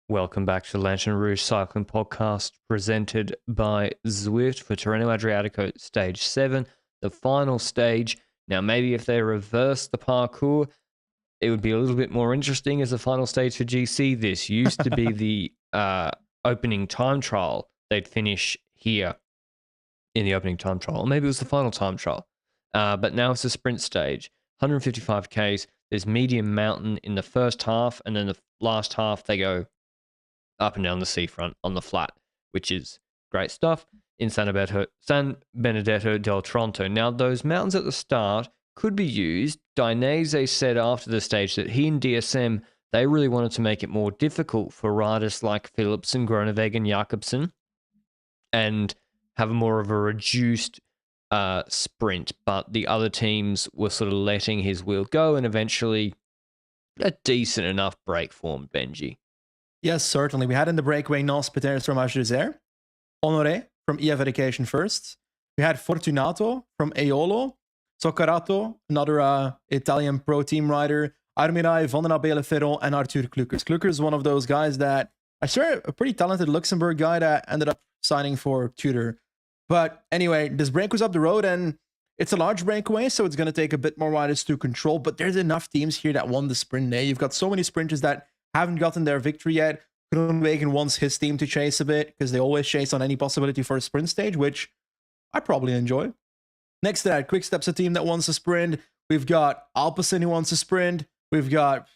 Welcome back to the Lanterne Rouge Cycling Podcast, presented by Zwift for Tirreno-Adriatico Stage 7, the final stage. Now, maybe if they reverse the parkour, it would be a little bit more interesting as the final stage for GC. This used to be the opening time trial. They'd finish here in the opening time trial. Or maybe it was the final time trial. But now it's a sprint stage, 155 Ks. There's medium mountain in the first half, and then the last half they go up and down the seafront on the flat, which is great stuff in San Benedetto del Tronto. Now, those mountains at the start could be used. Dainese said after the stage that he and DSM, they really wanted to make it more difficult for riders like Philipsen, Groenewegen, and Jakobsen and have more of a reduced sprint, but the other teams were sort of letting his wheel go, and eventually a decent enough break formed, Benji. Yes, certainly. We had in the breakaway Nos Peters from Agerzère, Honoré from EF Education first. We had Fortunato from Eolo, Zoccarato, another Italian pro team rider, Armirai, Van den Abele Ferron, and Arthur Klukers. Klukers is one of those guys that, I swear, a pretty talented Luxembourg guy that ended up signing for Tudor. But anyway, this break was up the road, and it's a large breakaway, so it's going to take a bit more riders to control, but there's enough teams here that won the sprint day. You've got so many sprinters that haven't gotten their victory yet. Groenewegen wants his team to chase a bit because they always chase on any possibility for a sprint stage, which I probably enjoy. Next to that, Quickstep's a team that wants a sprint. We've got Alpecin who wants a sprint. We've got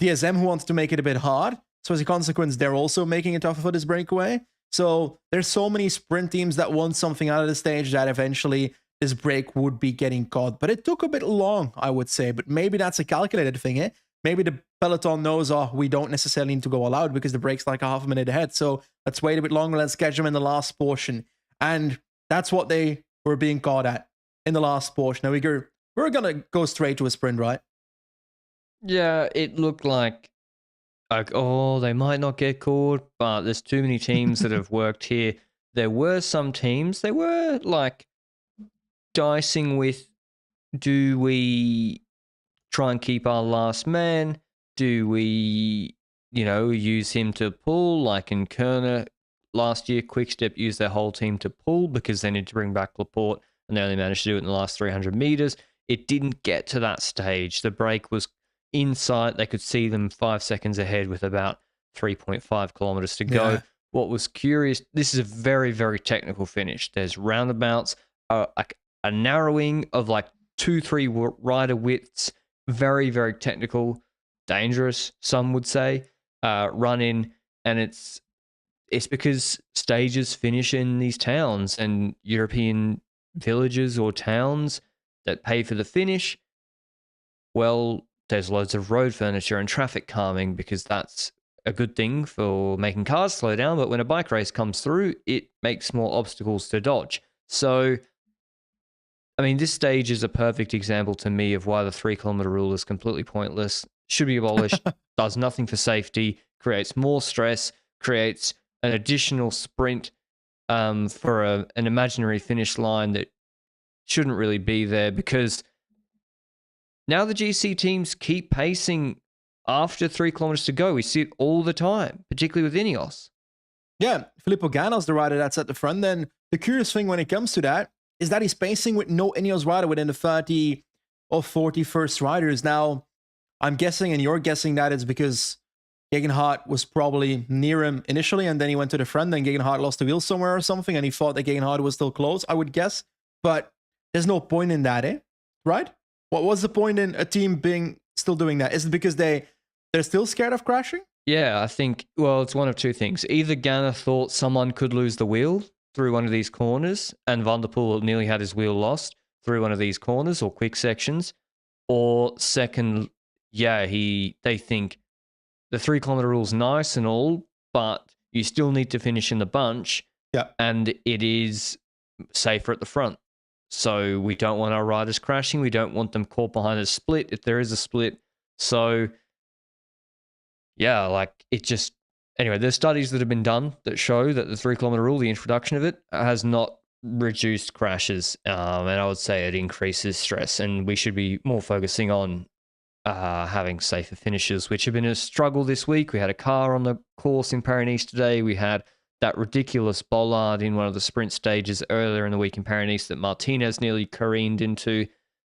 DSM who wants to make it a bit hard. So as a consequence, they're also making it tougher for this breakaway. So there's so many sprint teams that want something out of the stage that eventually this break would be getting caught. But it took a bit long, I would say. But maybe that's a calculated thing, eh? Maybe the peloton knows, oh, we don't necessarily need to go all out because the break's like a half a minute ahead. So let's wait a bit longer. Let's catch them in the last portion. And that's what they were being caught at in the last portion. Now, we're going to go straight to a sprint, right? Yeah, it looked like, oh, they might not get caught, but there's too many teams that have worked here. There were some teams, they were like dicing with, do we try and keep our last man? Do we, use him to pull? Like in Kerner last year, Quickstep used their whole team to pull because they needed to bring back Laporte, and they only managed to do it in the last 300 meters. It didn't get to that stage. The break was in sight. They could see them 5 seconds ahead with about 3.5 kilometers to go. Yeah. What was curious, this is a very, very technical finish. There's roundabouts, a narrowing of like 2-3 rider widths, very, very technical, dangerous, some would say, run in. And it's because stages finish in these towns, and European villages or towns that pay for the finish, well, there's loads of road furniture and traffic calming because that's a good thing for making cars slow down. But when a bike race comes through, it makes more obstacles to dodge. So, I mean, this stage is a perfect example to me of why the 3-kilometer rule is completely pointless, should be abolished, does nothing for safety, creates more stress, creates an additional sprint for an imaginary finish line that shouldn't really be there, because now the GC teams keep pacing after 3 kilometers to go. We see it all the time, particularly with Ineos. Yeah, Filippo Ganna's the rider that's at the front. Then the curious thing when it comes to that is that he's pacing with no Ineos rider within the 30 or 40 first riders. Now, I'm guessing, and you're guessing, that it's because Gegenhardt was probably near him initially, and then he went to the front, and Gegenhardt lost the wheel somewhere or something, and he thought that Gegenhardt was still close, I would guess. But there's no point in that, eh? Right? What was the point in a team being still doing that? Is it because they're still scared of crashing? Yeah, I think, well, it's one of two things. Either Ganna thought someone could lose the wheel through one of these corners, and Van der Poel nearly had his wheel lost through one of these corners or quick sections. Or second, yeah, they think the 3-kilometer rule's nice and all, but you still need to finish in the bunch. Yeah. And it is safer at the front. So we don't want our riders crashing. We don't want them caught behind a split if there is a split. So, yeah, like it just... Anyway, there's studies that have been done that show that the 3-kilometer rule, the introduction of it, has not reduced crashes. And I would say it increases stress. And we should be more focusing on having safer finishes, which have been a struggle this week. We had a car on the course in Paris today. We had that ridiculous bollard in one of the sprint stages earlier in the week in Paris that Martinez nearly careened into.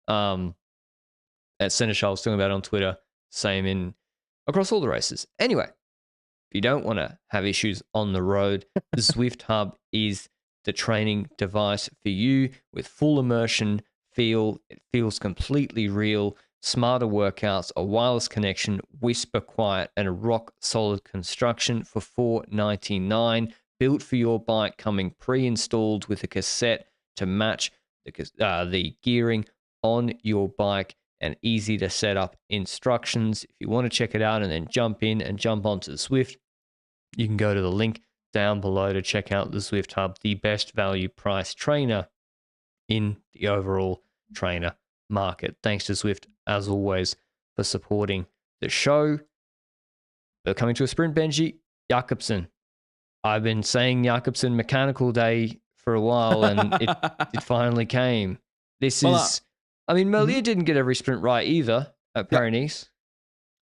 That Seneschal was talking about on Twitter. Same across all the races. Anyway, if you don't want to have issues on the road, the Zwift Hub is the training device for you with full immersion feel. It feels completely real. Smarter workouts, a wireless connection, whisper quiet, and a rock solid construction for $4.99. Built for your bike, coming pre-installed with a cassette to match the gearing on your bike, and easy to set up instructions. If you want to check it out and then jump onto the Zwift, you can go to the link down below to check out the Zwift Hub, the best value price trainer in the overall trainer market. Thanks to Zwift, as always, for supporting the show. But coming to a sprint, Benji, Jakobsen. I've been saying Jakobsen Mechanical Day for a while, and it finally came. Merlier didn't get every sprint right either at Paris.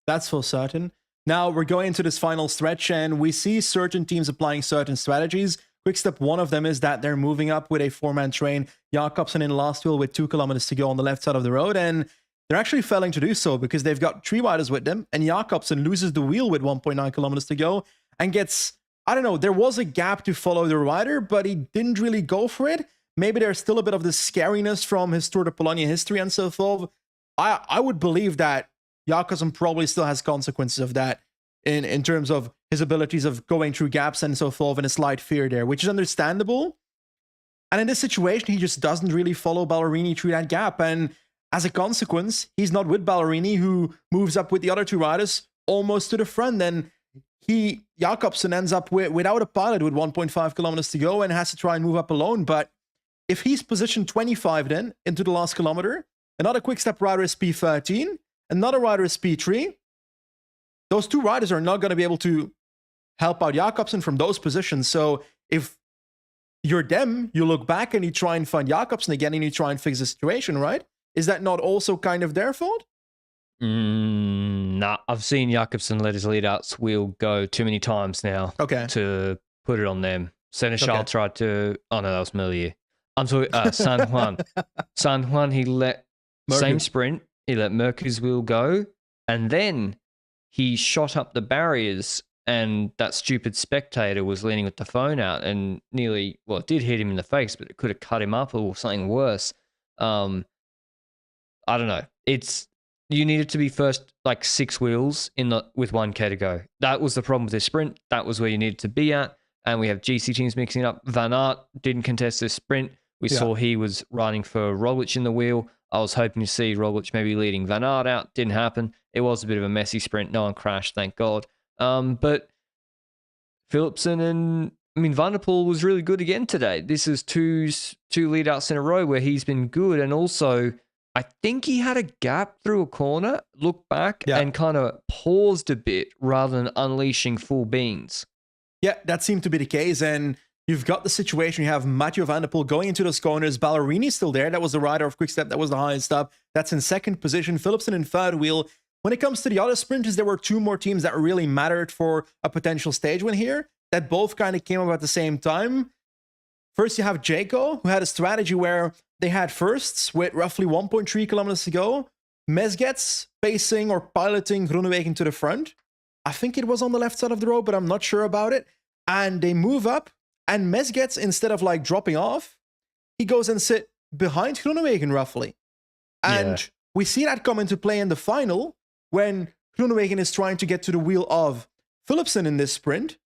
That's for certain. Now we're going into this final stretch, and we see certain teams applying certain strategies. Quickstep, one of them is that they're moving up with a 4-man train. Jakobsen in last wheel with 2 kilometers to go on the left side of the road, and they're actually failing to do so because they've got 3 riders with them, and Jakobsen loses the wheel with 1.9 kilometers to go and gets, I don't know, there was a gap to follow the rider, but he didn't really go for it. Maybe there's still a bit of the scariness from his Tour de Polonia history and so forth. I would believe that Jakobsen probably still has consequences of that in terms of his abilities of going through gaps and so forth, and a slight fear there, which is understandable. And in this situation, he just doesn't really follow Ballerini through that gap. And as a consequence, he's not with Ballerini, who moves up with the other 2 riders almost to the front. And Jakobsen ends up without a pilot with 1.5 kilometers to go and has to try and move up alone. But if he's positioned 25 then into the last kilometer, another Quickstep rider is P13, another rider is P3. Those 2 riders are not going to be able to help out Jakobsen from those positions. So if you're them, you look back and you try and find Jakobsen again and you try and fix the situation, right? Is that not also kind of their fault? Nah, I've seen Jakobsen let his lead-outs wheel go too many times now to put it on them. Seneschal tried to... Oh, no, that was Merlier. I'm talking San Juan. San Juan, he let... Same sprint. He let Mercury's wheel go. And then he shot up the barriers, and that stupid spectator was leaning with the phone out and nearly... Well, it did hit him in the face, but it could have cut him up or something worse. I don't know. You needed to be first, like 6 wheels with 1K to go. That was the problem with this sprint. That was where you needed to be at. And we have GC teams mixing it up. Van Aert didn't contest this sprint. We saw he was riding for Roglic in the wheel. I was hoping to see Roglic maybe leading Van Aert out. Didn't happen. It was a bit of a messy sprint. No one crashed, thank God. But Philipsen and Van der Poel was really good again today. This is two lead outs in a row where he's been good, and also I think he had a gap through a corner, looked back and kind of paused a bit rather than unleashing full beans. Yeah, that seemed to be the case. And you've got the situation, you have Mathieu van der Poel going into those corners. Ballerini's still there. That was the rider of Quickstep. That was the highest up. That's in second position. Philipsen in third wheel. When it comes to the other sprinters, there were 2 more teams that really mattered for a potential stage win here that both kind of came up at the same time. First, you have Jayco, who had a strategy where they had firsts with roughly 1.3 kilometers to go. Mesgets pacing or piloting Groenewegen to the front. I think it was on the left side of the road, but I'm not sure about it. And they move up, and Mesgets, instead of like dropping off, he goes and sit behind Groenewegen roughly. And we see that come into play in the final when Groenewegen is trying to get to the wheel of Philipsen in this sprint,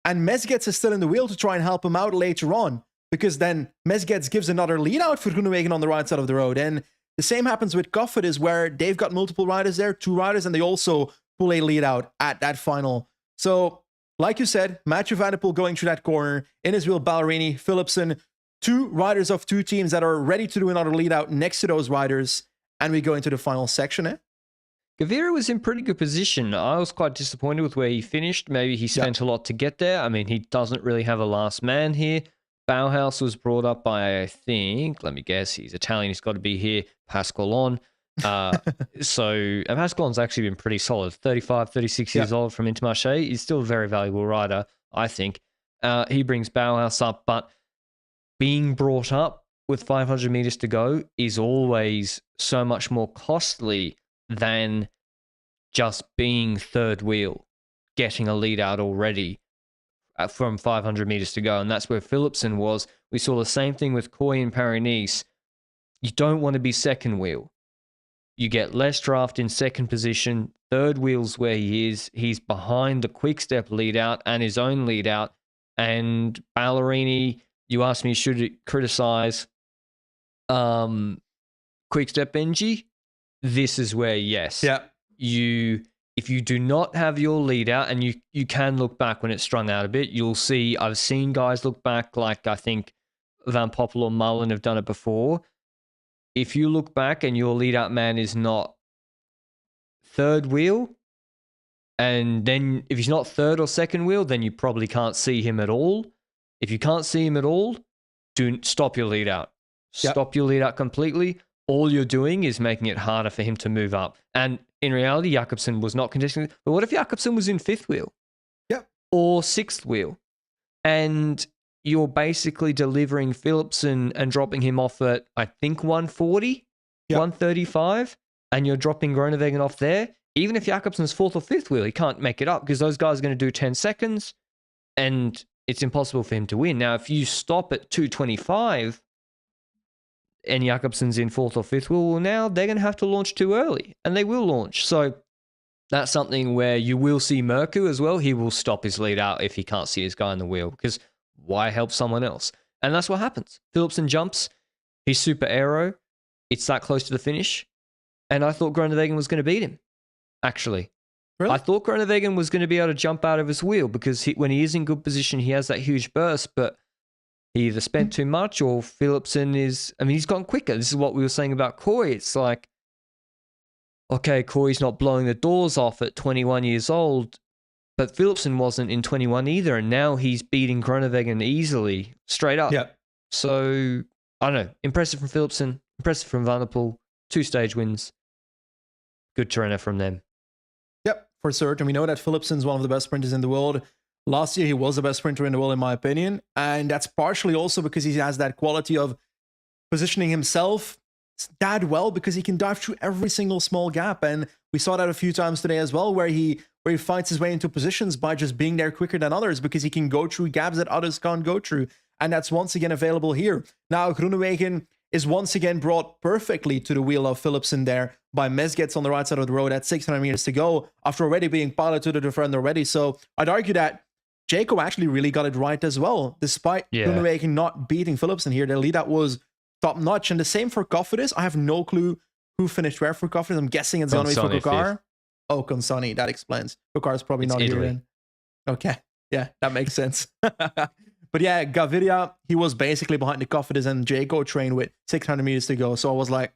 and Mesgets is still in the wheel to try and help him out later on, because then Mesgets gives another lead out for Groenewegen on the right side of the road. And the same happens with Cofidis, where they've got multiple riders there, 2 riders, and they also pull a lead out at that final. So, like you said, Mathieu van der Poel going through that corner, in his wheel Ballerini, Philipsen, 2 riders of 2 teams that are ready to do another lead out next to those riders, and we go into the final section. Gaviria was in pretty good position. I was quite disappointed with where he finished. Maybe he spent a lot to get there. I mean, he doesn't really have a last man here. Bauhaus was brought up by, I think, let me guess, he's Italian, he's got to be here, Pasqualon. So and Pascalon's actually been pretty solid. 35, 36 years old from Intermarché. He's still a very valuable rider, I think. He brings Bauhaus up, but being brought up with 500 meters to go is always so much more costly than just being third wheel, getting a lead out already from 500 meters to go. And that's where Philipsen was. We saw the same thing with Coy and Paris-Nice. You don't want to be second wheel. You get less draft in second position. Third wheel's where he is. He's behind the quick step lead out and his own lead out. And Ballerini, you asked me, should it criticize quick step Benji? This is where, yes. Yeah. If you do not have your lead out, and you can look back when it's strung out a bit, you'll see, I've seen guys look back, like I think Van Poppel or Mullen have done it before. If you look back and your lead out man is not third wheel, and then if he's not third or second wheel, then you probably can't see him at all. If you can't see him at all, stop your lead out. Stop your lead out completely. All you're doing is making it harder for him to move up. And in reality, Jakobsen was not contesting. But what if Jakobsen was in fifth wheel? Yep. Or sixth wheel? And you're basically delivering Philipsen and dropping him off at, I think, 140, 135, and you're dropping Groenewegen off there. Even if Jakobsen's fourth or fifth wheel, he can't make it up because those guys are going to do 10 seconds, and it's impossible for him to win. Now, if you stop at 225 and Jakobsen's in fourth or fifth wheel, well, now they're going to have to launch too early, and they will launch. So that's something where you will see Merku as well. He will stop his lead out if he can't see his guy in the wheel, because why help someone else? And that's what happens. Philipsen jumps. He's super aero. It's that close to the finish. And I thought Groenewegen was going to beat him, actually. Really? I thought Groenewegen was going to be able to jump out of his wheel because when he is in good position, he has that huge burst, but he either spent too much or Philipsen is... I mean, he's gotten quicker. This is what we were saying about Coy. It's like, okay, Coy's not blowing the doors off at 21 years old, but Philipsen wasn't in 21 either, and now he's beating Groenewegen easily, straight up. Yeah. So, I don't know. Impressive from Philipsen, impressive from Van der Poel. 2 stage wins. Good Tirreno from them. Yep, for certain. We know that Philipsen's one of the best sprinters in the world. Last year, he was the best sprinter in the world, in my opinion. And that's partially also because he has that quality of positioning himself that well, because he can dive through every single small gap. And we saw that a few times today as well, where he fights his way into positions by just being there quicker than others, because he can go through gaps that others can't go through. And that's once again available here. Now, Groenewegen is once again brought perfectly to the wheel of Philipsen there by Mesgets on the right side of the road at 600 meters to go, after already being piloted to the front already. So I'd argue that Jaco actually really got it right as well, despite Groenewegen not beating Philipsen here. The lead out was top notch. And the same for Cofidis. I have no clue who finished where for Cofidis. I'm guessing it's going to be for Kokar. Oh, Consani, that explains. Kokar is probably not here then. Okay, yeah, that makes sense. But yeah, Gaviria, he was basically behind the Cofidis and Jaco train with 600 meters to go. So I was like,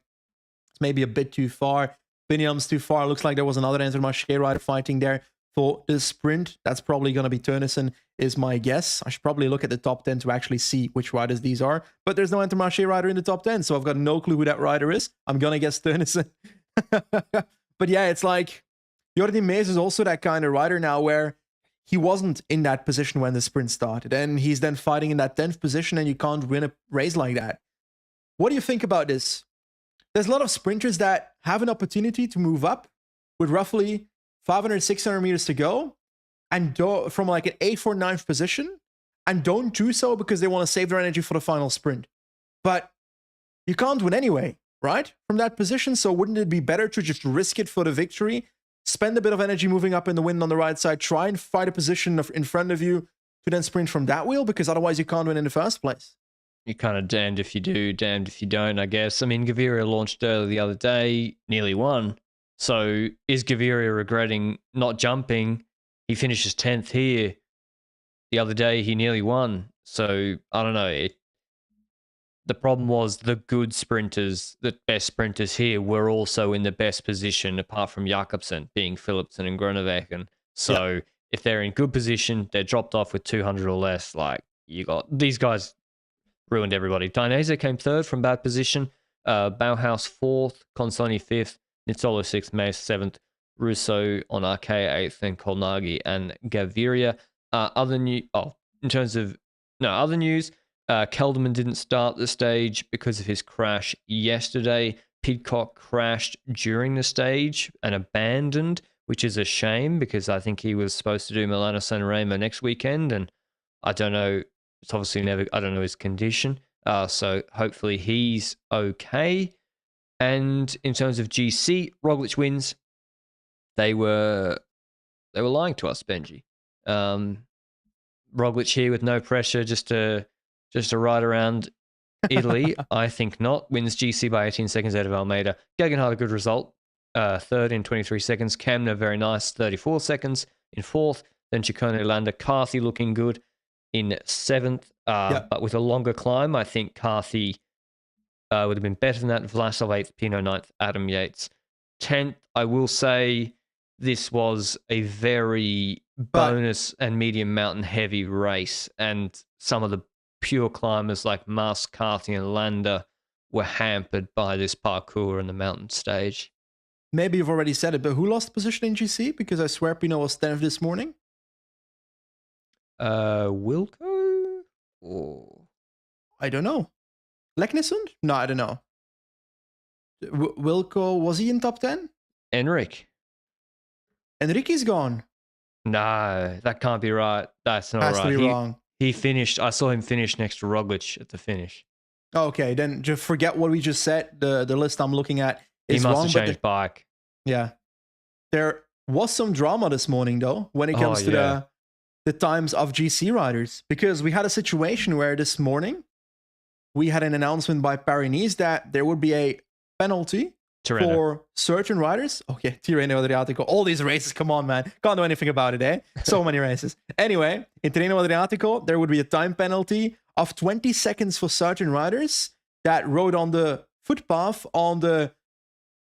it's maybe a bit too far. Biniam's too far. Looks like there was another Intermarché rider fighting there for the sprint. That's probably going to be Teunissen, is my guess. I should probably look at the top 10 to actually see which riders these are. But there's no Intermarché rider in the top 10, so I've got no clue who that rider is. I'm going to guess Teunissen. But yeah, it's like, Jordi Mees is also that kind of rider now where he wasn't in that position when the sprint started, and he's then fighting in that 10th position, and you can't win a race like that. What do you think about this? There's a lot of sprinters that have an opportunity to move up with roughly 500, 600 meters to go, and from like an 8th or 9th position, and don't do so because they want to save their energy for the final sprint. But you can't win anyway, right? From that position, so wouldn't it be better to just risk it for the victory? Spend a bit of energy moving up in the wind on the right side, try and fight a position in front of you to then sprint from that wheel, because otherwise you can't win in the first place. You're kind of damned if you do, damned if you don't, I guess. I mean, Gaviria launched early the other day, nearly won. So is Gaviria regretting not jumping? He finishes 10th here. The other day, he nearly won. So, I don't know. The problem was the good sprinters, the best sprinters here, were also in the best position, apart from Jakobsen, being Philipsen and Groenewegen. So if they're in good position, they're dropped off with 200 or less. Like, you got these guys ruined everybody. Dainese came 3rd from bad position. Bauhaus 4th, Consoni 5th, Nizzolo 6th, Mace 7th, Russo on RK 8th, and Kolnagi and Gaviria. Other news, Kelderman didn't start the stage because of his crash yesterday. Pidcock crashed during the stage and abandoned, which is a shame because I think he was supposed to do Milano Sanremo next weekend, and I don't know. It's obviously I don't know his condition. So hopefully he's okay. And in terms of GC, Roglic wins. They were lying to us, Benji. Roglic here with no pressure, just to ride around Italy. I think not. Wins GC by 18 seconds out of Almeida. Gegenhardt, a good result. Third in 23 seconds. Kamna, very nice, 34 seconds in fourth. Then Ciccone, Landa, Carthy looking good in seventh. But with a longer climb, I think Carthy would have been better than that. Vlasov 8th, Pinot 9th, Adam Yates 10th. I will say this was a very bonus and medium mountain heavy race, and some of the pure climbers like Mas, Carthy, and Landa were hampered by this parkour in the mountain stage. Maybe you've already said it, but who lost position in GC? Because I swear Pinot was 10th this morning. Wilco? Or... I don't know. Leknesund? No, I don't know. Wilco, was he in top 10? Enric. Enrique's gone. No, that can't be right. That's not Has right. To be wrong. He finished. I saw him finish next to Roglic at the finish. Okay, then just forget what we just said. The list I'm looking at is wrong. He wrong, must have changed bike. Yeah. There was some drama this morning, though, when it comes to the times of GC riders. Because we had a situation where this morning, we had an announcement by Paris-Nice that there would be a penalty for certain riders. Okay, Tirreno-Adriatico. All these races, come on, man. Can't do anything about it, eh? So many races. Anyway, in Tirreno-Adriatico, there would be a time penalty of 20 seconds for certain riders that rode on the footpath on the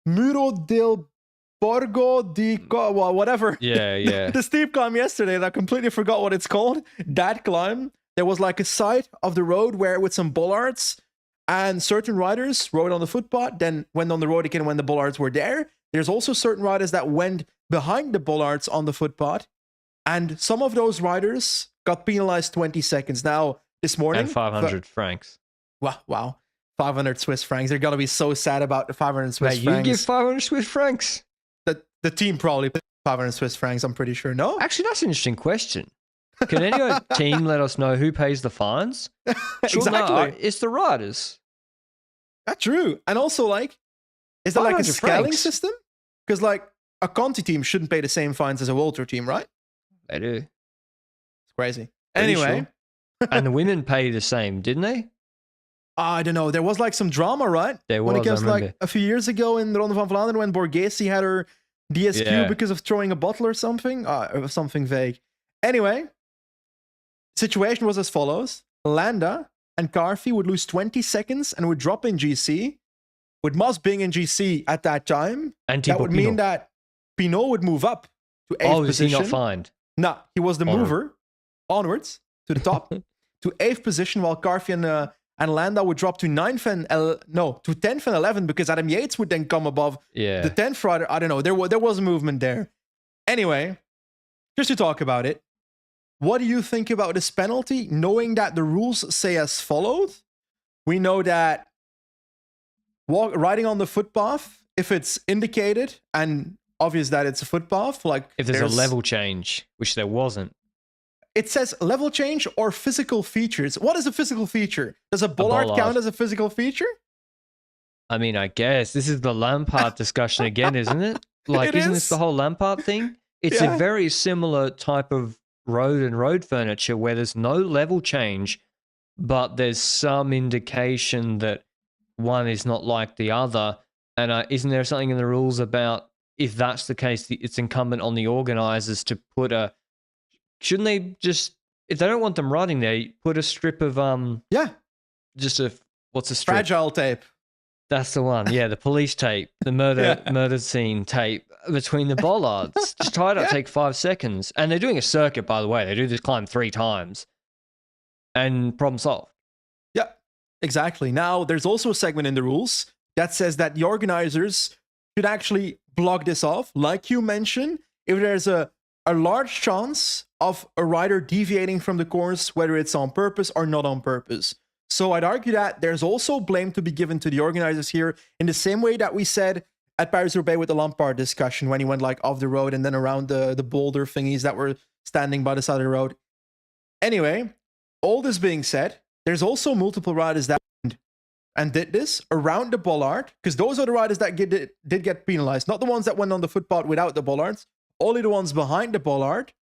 Muro del Borgo di... whatever. Yeah. The steep climb yesterday, and I completely forgot what it's called. That climb, there was like a side of the road where with some bollards, and certain riders rode on the footpath, then went on the road again when the bollards were there. There's also certain riders that went behind the bollards on the footpath, and some of those riders got penalized 20 seconds. Now, this morning... And 500 francs. Wow. 500 Swiss francs. They're going to be so sad about the 500 Swiss francs. You give 500 Swiss francs? The team probably paid 500 Swiss francs, I'm pretty sure. No? Actually, that's an interesting question. Can any team let us know who pays the fines? Exactly. No, it's the riders. That's true. And also, like, is there like a scaling francs. system? Because, like, a Conti team shouldn't pay the same fines as a World Tour team, right? They do. It's crazy. Pretty Anyway. Sure. And the women pay the same, didn't they? I don't know. There was, like, some drama, right? There was, when it comes to, like, a few years ago in the Ronde van Vlaanderen when Borghese had her DSQ because of throwing a bottle or something. Something vague. Anyway, situation was as follows. Landa and Carthy would lose 20 seconds and would drop in GC. With Mas being in GC at that time, that would mean that Pinot would move up to 8th position. Is he not fined? No, he was the mover onwards to the top to 8th position, while Carthy and Landa would drop to 9th and to 10th and 11th because Adam Yates would then come above the 10th rider. I don't know. There was a movement there. Anyway, just to talk about it, what do you think about this penalty? Knowing that the rules say as followed, we know that riding on the footpath, if it's indicated and obvious that it's a footpath, like if there's a level change, which there wasn't. It says level change or physical features. What is a physical feature? Does a bollard count as a physical feature? I mean, I guess this is the Lampard discussion again, isn't it? Like, isn't this the whole Lampard thing? It's a very similar type of road and road furniture where there's no level change, but there's some indication that one is not like the other. And isn't there something in the rules about if that's the case, it's incumbent on the organizers to put shouldn't they just, if they don't want them riding there, put a strip of just what's a strip? Fragile tape. That's the one. Yeah, the police tape, the murder scene tape between the bollards. Just tie it up, take 5 seconds. And they're doing a circuit, by the way. They do this climb 3 times. And problem solved. Yeah, exactly. Now, there's also a segment in the rules. that says that the organizers should actually block this off. Like you mentioned, if there's a large chance of a rider deviating from the course, whether it's on purpose or not on purpose. So I'd argue that there's also blame to be given to the organizers here in the same way that we said at Paris-Roubaix with the Lampard discussion when he went like off the road and then around the boulder thingies that were standing by the side of the road. Anyway, all this being said, there's also multiple riders that and did this around the bollard, because those are the riders that did get penalized, not the ones that went on the footpath without the bollards, only the ones behind the bollard.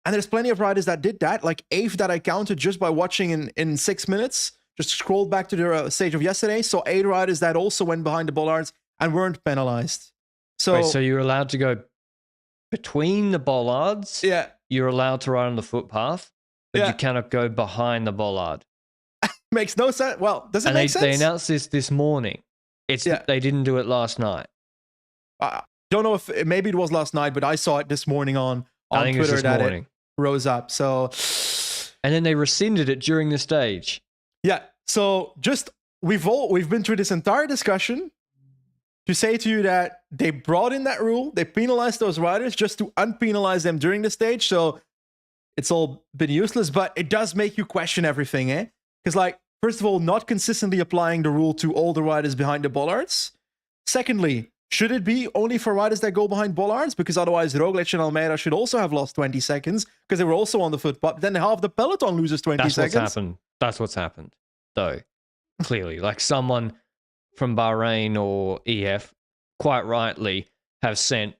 And there's plenty of riders that did that, like Ave that I counted just by watching in 6 minutes. Just scrolled back to the stage of yesterday, saw 8 riders that also went behind the bollards and weren't penalized. So, wait, so you're allowed to go between the bollards? Yeah. You're allowed to ride on the footpath, but you cannot go behind the bollard. Makes no sense. Well, does it make sense? They announced this morning. They didn't do it last night. I don't know if maybe it was last night, but I saw it this morning on Twitter that it rose up. So, and then they rescinded it during the stage. Yeah. So just we've been through this entire discussion to say to you that they brought in that rule, they penalized those riders just to unpenalize them during the stage. So it's all been useless, but it does make you question everything, eh? Because, like, first of all, not consistently applying the rule to all the riders behind the bollards. Secondly, should it be only for riders that go behind bollards? Because otherwise, Roglic and Almeida should also have lost 20 seconds because they were also on the footpath. Then half the peloton loses 20 seconds. That's what's happened, though. Clearly, like someone from Bahrain or EF, quite rightly, have sent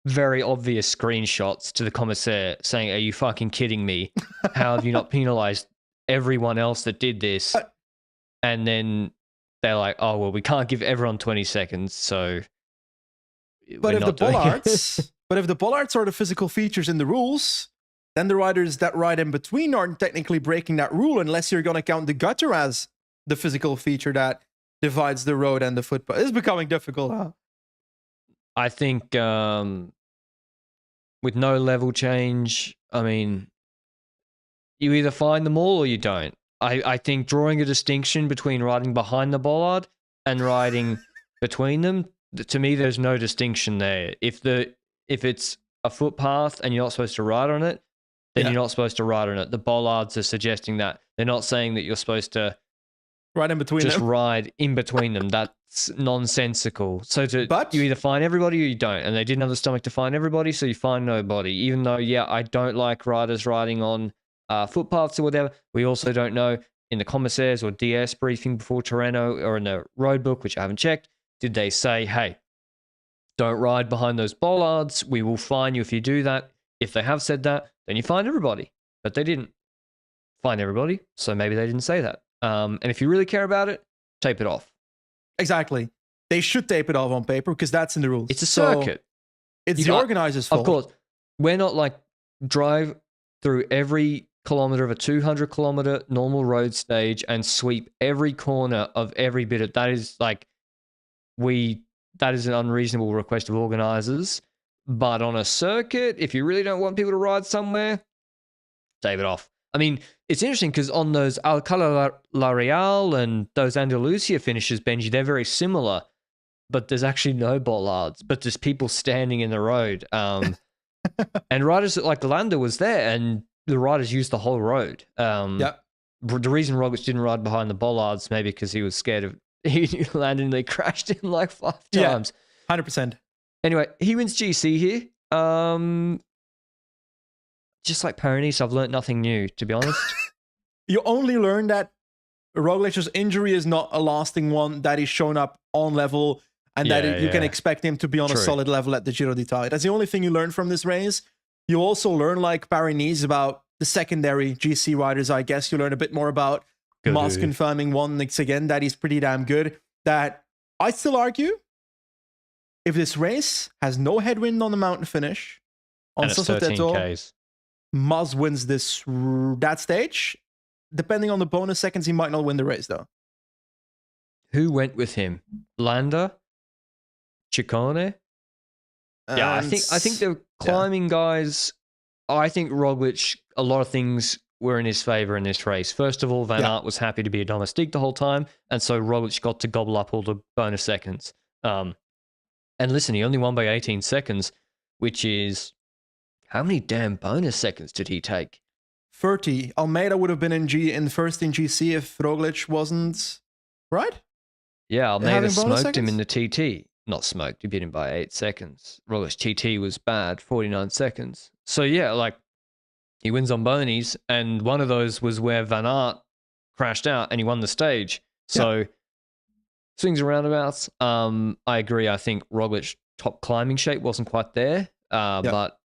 very obvious screenshots to the commissaire saying, "Are you fucking kidding me? How have you not penalized everyone else that did this?" And then they're like, "Oh, well, we can't give everyone 20 seconds, so but if the bollards are the physical features in the rules, then the riders that ride in between aren't technically breaking that rule unless you're going to count the gutter as the physical feature that divides the road and the footpath." It's becoming difficult, huh? I think with no level change, I mean, you either find them all or you don't. I think drawing a distinction between riding behind the bollard and riding between them, to me, there's no distinction there. If it's a footpath and you're not supposed to ride on it, then you're not supposed to ride on it. The bollards are suggesting that. They're not saying that you're supposed to ride in between just them. ride in between them. That's nonsensical. So you either find everybody or you don't. And they didn't have the stomach to find everybody, so you find nobody. Even though, I don't like riders riding on footpaths or whatever. We also don't know in the commissaire's or DS briefing before Tirreno or in the road book, which I haven't checked, did they say, "Hey, don't ride behind those bollards. We will fine you if you do that." If they have said that, then you find everybody. But they didn't find everybody, so maybe they didn't say that. And if you really care about it, tape it off. Exactly. They should tape it off on paper because that's in the rules. It's a circuit. It's the organizer's fault. Of course. We're not like drive through every kilometer of a 200-kilometer normal road stage and sweep every corner of every bit of that. Is like that is an unreasonable request of organizers. But on a circuit, if you really don't want people to ride somewhere, tape it off. I mean, it's interesting because on those Alcala La Real and those Andalusia finishes, Benji, they're very similar, but there's actually no bollards, but there's people standing in the road. And riders like Landa was there, and the riders used the whole road. The reason Roglic didn't ride behind the bollards, maybe because he was scared of he landed and they crashed him like 5 times. 100%. Anyway, he wins GC here. Just like Paris, I've learnt nothing new, to be honest. You only learn that Roglic's injury is not a lasting one, that he's shown up on level, and that you can expect him to be on a solid level at the Giro d'Italia. That's the only thing you learn from this race. You also learn, like Paris, about the secondary GC riders, I guess. You learn a bit more about Moss confirming once again that he's pretty damn good. That I still argue, if this race has no headwind on the mountain finish, on Sassotetto, Moss wins that stage. Depending on the bonus seconds, he might not win the race, though. Who went with him? Landa? Ciccone? Yeah, I think the climbing guys, I think Roglic, a lot of things were in his favour in this race. First of all, Van Aert was happy to be a domestique the whole time, and so Roglic got to gobble up all the bonus seconds. And listen, he only won by 18 seconds, which is... How many damn bonus seconds did he take? 30. Almeida would have been in first in GC if Roglic wasn't... Right? Yeah, Almeida smoked him in the TT. Not smoked, he beat him by 8 seconds. Roglic TT was bad, 49 seconds. So yeah, like, he wins on bonies, and one of those was where Van Aert crashed out and he won the stage. So swings and roundabouts. I agree. I think Roglic's top climbing shape wasn't quite there. But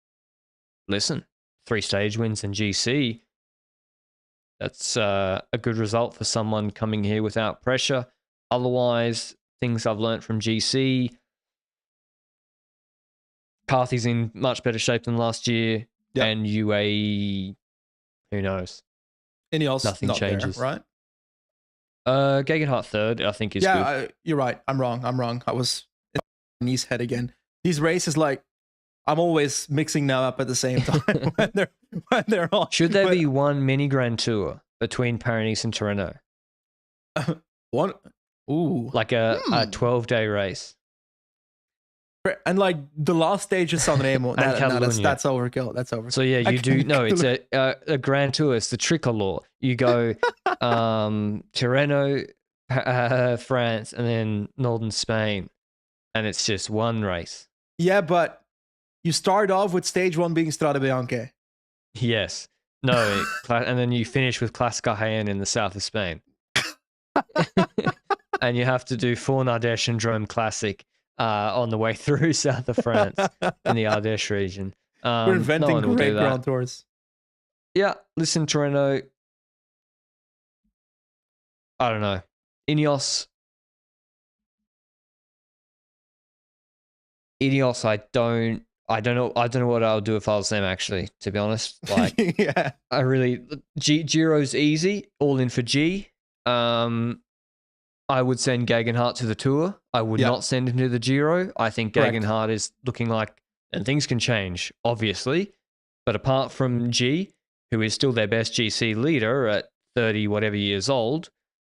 listen, 3 stage wins in GC. That's a good result for someone coming here without pressure. Otherwise, things I've learnt from GC, Carthy's in much better shape than last year. And UAE, who knows? Ineos, nothing changes, there, right? Gegenhardt third, I think is good. You're right. I'm wrong. I was in Nice head again. These races, like, I'm always mixing them up at the same time when they're on. Should there be one mini Grand Tour between Paris and Tirreno? One, ooh, like a 12-day race. And like the last stage of Sanremo, that's overkill. That's overkill. So yeah, you do. No, it's a Grand Tour. It's the tricolor. You go Tirreno, France, and then Northern Spain, and it's just one race. Yeah, but you start off with stage 1 being Strade Bianche. Yes. No, and then you finish with Clásica Jaén in the south of Spain. And you have to do Fourne Ardèche and Drôme Classic on the way through south of France in the Ardèche region. We're inventing great Grand Tours. Yeah, listen, Tirreno. I don't know. Ineos, I don't know what I'll do if I was them, actually, to be honest. Like, I really... Giro's easy, all in for G. I would send Gegenhardt to the Tour. I would not send him to the Giro. I think Gegenhardt is looking like... And things can change, obviously. But apart from G, who is still their best GC leader at 30 whatever years old,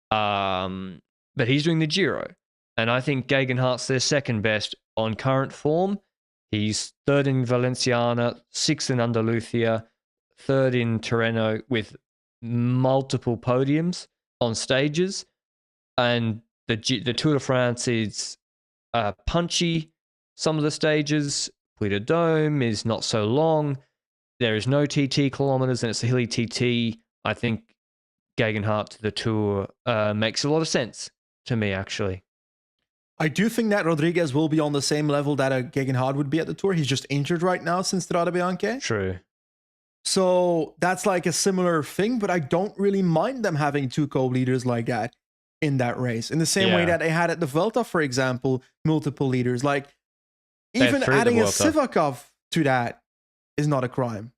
but he's doing the Giro. And I think Gegenhardt's their second best on current form. He's third in Valenciana, 6th in Andalusia, 3rd in Tirreno with multiple podiums on stages. And the Tour de France is punchy. Some of the stages, Puy de Dôme is not so long. There is no TT kilometers and it's a hilly TT. I think Gegenhardt to the Tour makes a lot of sense to me, actually. I do think that Rodriguez will be on the same level that a Gegenhardt would be at the Tour. He's just injured right now since Strade Bianche. True. So that's like a similar thing, but I don't really mind them having 2 co-leaders like that in that race. In the same way that they had at the Vuelta, for example, multiple leaders. Like, even adding a Sivakov to that is not a crime.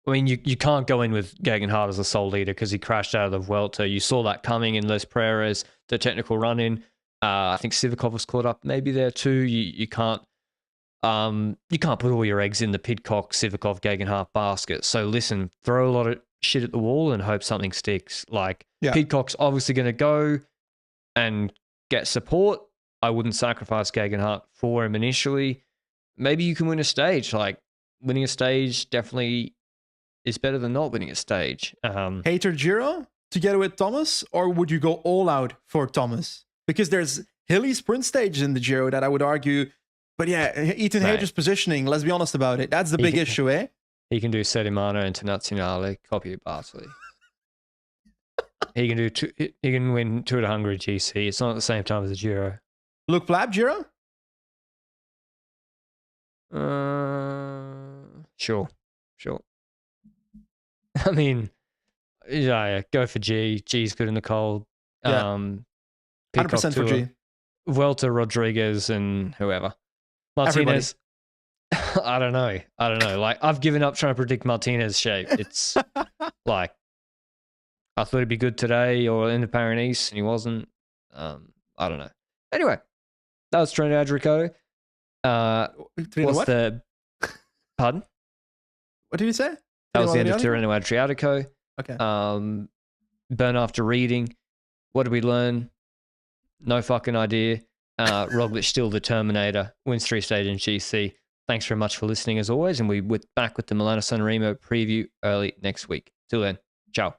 I mean, you can't go in with Gegenhardt as a sole leader because he crashed out of the Vuelta. You saw that coming in Les Prairies, the technical run-in. I think Sivakov was caught up maybe there too. You can't put all your eggs in the Pidcock, Sivakov, Gegenhardt basket. So listen, throw a lot of shit at the wall and hope something sticks. Like, Pidcock's obviously going to go and get support. I wouldn't sacrifice Gegenhardt for him initially. Maybe you can win a stage. Like, winning a stage definitely is better than not winning a stage. Hater Giro together with Thomas, or would you go all out for Thomas? Because there's hilly sprint stages in the Giro that I would argue. But yeah, Ethan Hater's positioning, let's be honest about it. That's the big issue, eh? He can do Settimana Internazionale, copy Bartoli. He can win Tour de Hungary GC. It's not at the same time as the Giro. Luke Plapp, Giro? Sure. I mean, yeah, go for G. G's good in the cold. 100% for G. Vuelta, Rodriguez, and whoever. Martinez. I don't know. Like, I've given up trying to predict Martinez's shape. It's like, I thought he'd be good today or in the Pyrenees, and he wasn't. I don't know. Anyway, that was Tirreno-Adriatico. Pardon? What did you say? That was the end of Tirreno-Adriatico. Okay. Burn after reading. What did we learn? No fucking idea. Roglic still the Terminator. Wins 3-stage in GC. Thanks very much for listening as always, and we're back with the Milano Sanremo preview early next week. Till then, ciao.